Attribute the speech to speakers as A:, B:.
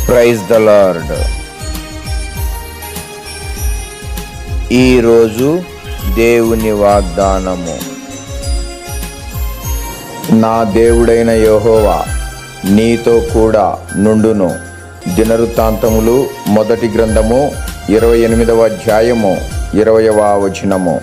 A: Praise the lord. ఈరోజు దేవుని వాగ్దానము. నా దేవుడైన యెహోవా నీతో కూడా నుండును. దినవృత్తాంతములు 1 గ్రంథము 28వ అధ్యాయము 20వ వచనము.